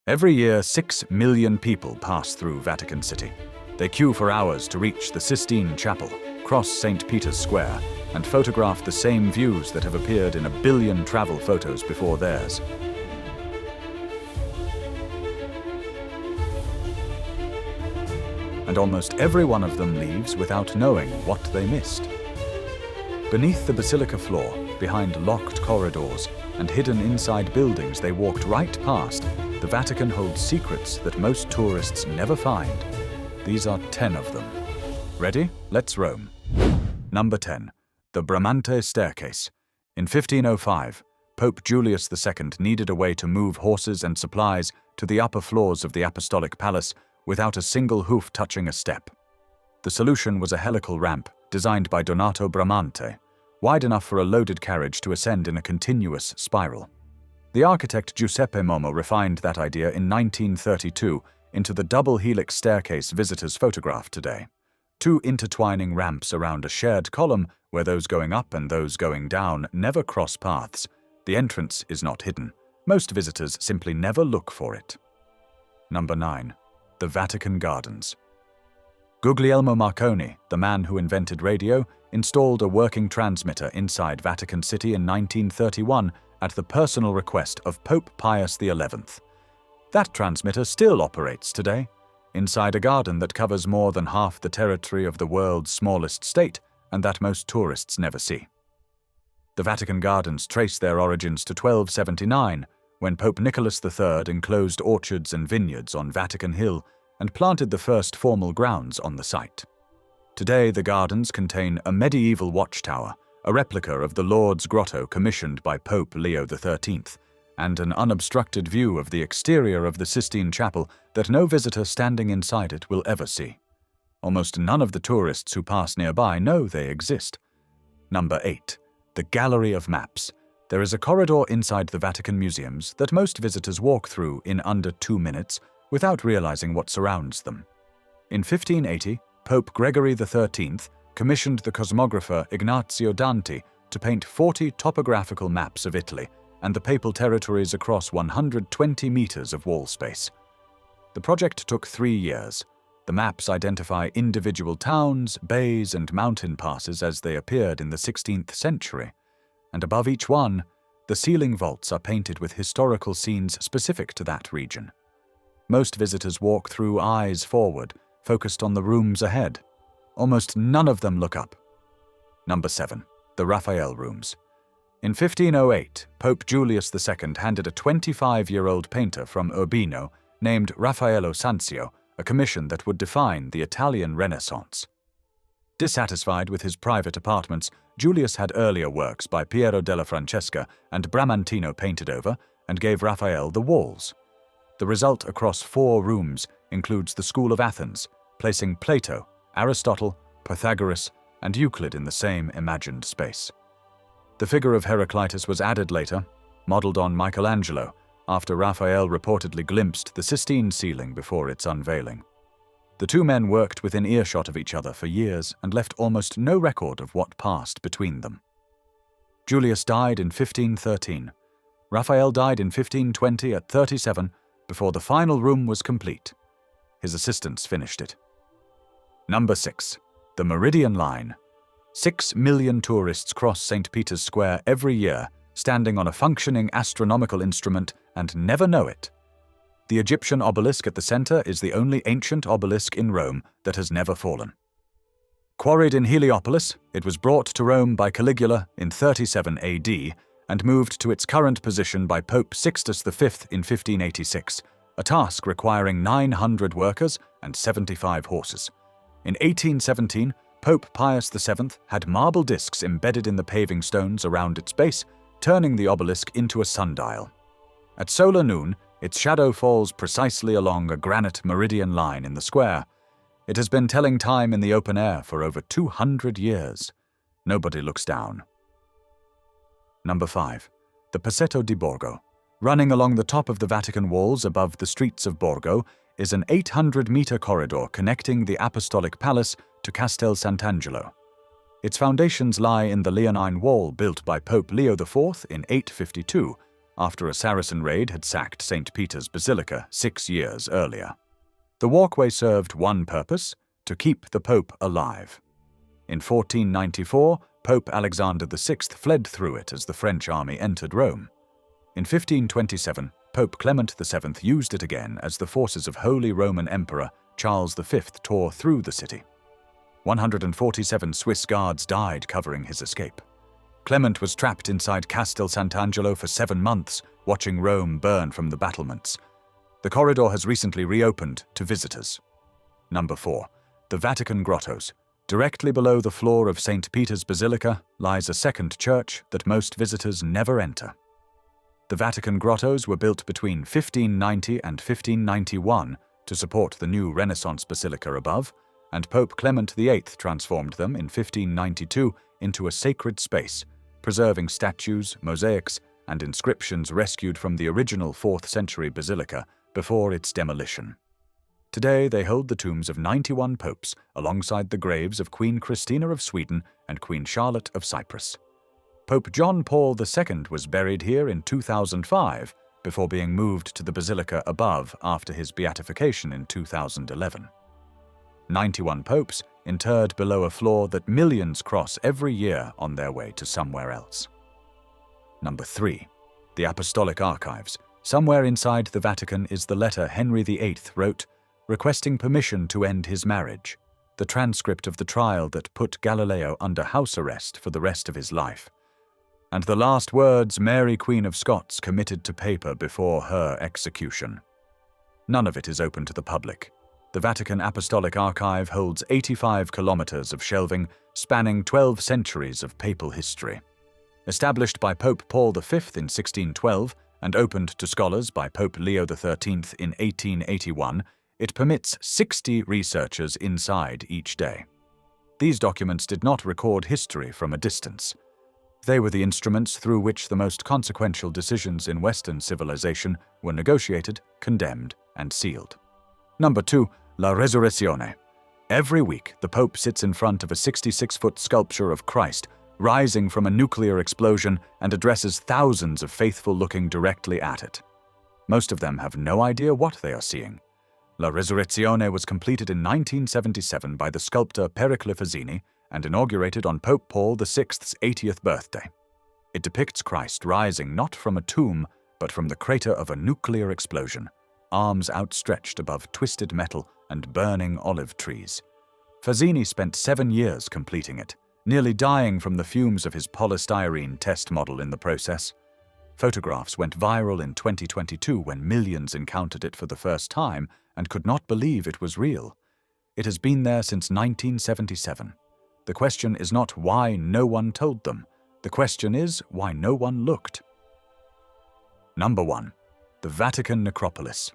Every year, 6 million people pass through Vatican City. They queue for hours to reach the Sistine Chapel, cross St. Peter's Square, and photograph the same views that have appeared in 1 billion travel photos before theirs. And almost every one of them leaves without knowing what they missed. Beneath the Basilica floor, behind locked corridors, and hidden inside buildings they walked right past, the Vatican holds secrets that most tourists never find. These are 10 of them. Ready? Let's roam. Number 10. The Bramante Staircase. In 1505, Pope Julius II needed a way to move horses and supplies to the upper floors of the Apostolic Palace without a single hoof touching a step. The solution was a helical ramp designed by Donato Bramante, wide enough for a loaded carriage to ascend in a continuous spiral. The architect Giuseppe Momo refined that idea in 1932 into the double-helix staircase visitors photograph today. 2 intertwining ramps around a shared column where those going up and those going down never cross paths. The entrance is not hidden. Most visitors simply never look for it. Number 9. The Vatican Gardens. Guglielmo Marconi, the man who invented radio, installed a working transmitter inside Vatican City in 1931 at the personal request of Pope Pius XI. That transmitter still operates today, inside a garden that covers more than half the territory of the world's smallest state and that most tourists never see. The Vatican Gardens trace their origins to 1279, when Pope Nicholas III enclosed orchards and vineyards on Vatican Hill and planted the first formal grounds on the site. Today, the gardens contain a medieval watchtower, a replica of the Lord's Grotto commissioned by Pope Leo XIII, and an unobstructed view of the exterior of the Sistine Chapel that no visitor standing inside it will ever see. Almost none of the tourists who pass nearby know they exist. Number 8. The Gallery of Maps. There is a corridor inside the Vatican Museums that most visitors walk through in under 2 minutes without realizing what surrounds them. In 1580, Pope Gregory XIII commissioned the cosmographer Ignazio Danti to paint 40 topographical maps of Italy and the papal territories across 120 meters of wall space. The project took 3 years. The maps identify individual towns, bays, and mountain passes as they appeared in the 16th century. And above each one, the ceiling vaults are painted with historical scenes specific to that region. Most visitors walk through eyes forward, focused on the rooms ahead. Almost none of them look up. Number 7. The Raphael Rooms. In 1508, Pope Julius II handed a 25-year-old painter from Urbino named Raffaello Sanzio a commission that would define the Italian Renaissance. Dissatisfied with his private apartments, Julius had earlier works by Piero della Francesca and Bramantino painted over and gave Raphael the walls. The result across 4 rooms includes the School of Athens, placing Plato, Aristotle, Pythagoras, and Euclid in the same imagined space. The figure of Heraclitus was added later, modeled on Michelangelo, after Raphael reportedly glimpsed the Sistine ceiling before its unveiling. The 2 men worked within earshot of each other for years and left almost no record of what passed between them. Julius died in 1513. Raphael died in 1520 at 37 before the final room was complete. His assistants finished it. Number 6. The Meridian Line. 6 million tourists cross St. Peter's Square every year, standing on a functioning astronomical instrument and never know it. The Egyptian obelisk at the center is the only ancient obelisk in Rome that has never fallen. Quarried in Heliopolis, it was brought to Rome by Caligula in 37 AD and moved to its current position by Pope Sixtus V in 1586, a task requiring 900 workers and 75 horses. In 1817, Pope Pius VII had marble discs embedded in the paving stones around its base, turning the obelisk into a sundial. At solar noon, its shadow falls precisely along a granite meridian line in the square. It has been telling time in the open air for over 200 years. Nobody looks down. Number 5. The Passetto di Borgo. Running along the top of the Vatican walls above the streets of Borgo is an 800-meter corridor connecting the Apostolic Palace to Castel Sant'Angelo. Its foundations lie in the Leonine Wall built by Pope Leo IV in 852, after a Saracen raid had sacked St. Peter's Basilica 6 years earlier. The walkway served one purpose: to keep the Pope alive. In 1494, Pope Alexander VI fled through it as the French army entered Rome. In 1527, Pope Clement VII used it again as the forces of Holy Roman Emperor Charles V tore through the city. 147 Swiss guards died covering his escape. Clement was trapped inside Castel Sant'Angelo for 7 months, watching Rome burn from the battlements. The corridor has recently reopened to visitors. Number 4. The Vatican Grottoes. Directly below the floor of St. Peter's Basilica lies a second church that most visitors never enter. The Vatican Grottoes were built between 1590 and 1591 to support the new Renaissance Basilica above, and Pope Clement VIII transformed them in 1592 into a sacred space, preserving statues, mosaics, and inscriptions rescued from the original 4th century basilica before its demolition. Today they hold the tombs of 91 popes alongside the graves of Queen Christina of Sweden and Queen Charlotte of Cyprus. Pope John Paul II was buried here in 2005 before being moved to the basilica above after his beatification in 2011. 91 popes interred below a floor that millions cross every year on their way to somewhere else. Number 3. The Apostolic Archives. Somewhere inside the Vatican is the letter Henry VIII wrote, requesting permission to end his marriage, the transcript of the trial that put Galileo under house arrest for the rest of his life, and the last words Mary Queen of Scots committed to paper before her execution. None of it is open to the public. The Vatican Apostolic Archive holds 85 kilometers of shelving spanning 12 centuries of papal history. Established by Pope Paul V in 1612 and opened to scholars by Pope Leo XIII in 1881, it permits 60 researchers inside each day. These documents did not record history from a distance. They were the instruments through which the most consequential decisions in Western civilization were negotiated, condemned, and sealed. Number 2. La Resurrezione. Every week, the Pope sits in front of a 66-foot sculpture of Christ, rising from a nuclear explosion, and addresses thousands of faithful looking directly at it. Most of them have no idea what they are seeing. La Resurrezione was completed in 1977 by the sculptor Pericle Fazzini and inaugurated on Pope Paul VI's 80th birthday. It depicts Christ rising not from a tomb, but from the crater of a nuclear explosion, arms outstretched above twisted metal and burning olive trees. Fazzini spent 7 years completing it, nearly dying from the fumes of his polystyrene test model in the process. Photographs went viral in 2022 when millions encountered it for the first time and could not believe it was real. It has been there since 1977. The question is not why no one told them. The question is why no one looked. Number 1. The Vatican Necropolis.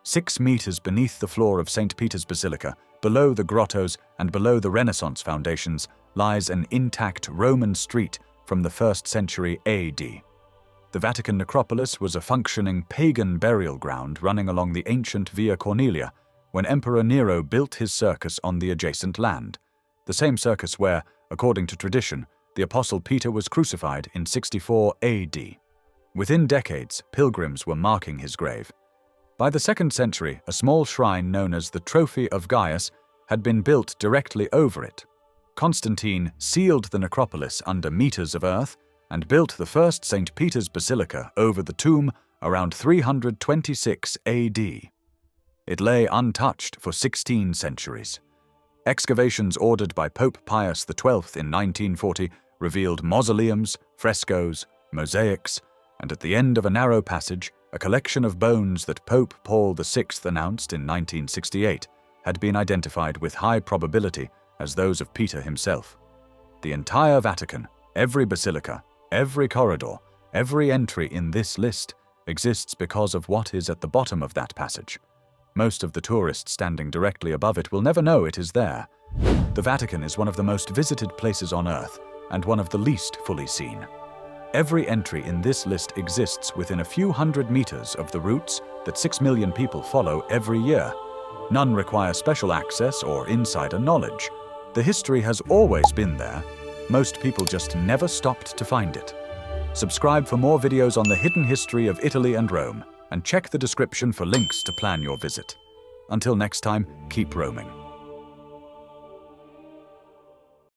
6 meters beneath the floor of St. Peter's Basilica, below the grottos and below the Renaissance foundations, lies an intact Roman street from the 1st century AD. The Vatican Necropolis was a functioning pagan burial ground running along the ancient Via Cornelia when Emperor Nero built his circus on the adjacent land, the same circus where, according to tradition, the Apostle Peter was crucified in 64 AD. Within decades, pilgrims were marking his grave. By the 2nd century, a small shrine known as the Trophy of Gaius had been built directly over it. Constantine sealed the necropolis under meters of earth and built the first St. Peter's Basilica over the tomb around 326 AD. It lay untouched for 16 centuries. Excavations ordered by Pope Pius XII in 1940 revealed mausoleums, frescoes, mosaics, and at the end of a narrow passage, a collection of bones that Pope Paul VI announced in 1968 had been identified with high probability as those of Peter himself. The entire Vatican, every basilica, every corridor, every entry in this list exists because of what is at the bottom of that passage. Most of the tourists standing directly above it will never know it is there. The Vatican is one of the most visited places on Earth and one of the least fully seen. Every entry in this list exists within a few hundred meters of the routes that 6 million people follow every year. None require special access or insider knowledge. The history has always been there. Most people just never stopped to find it. Subscribe for more videos on the hidden history of Italy and Rome, and check the description for links to plan your visit. Until next time, keep roaming.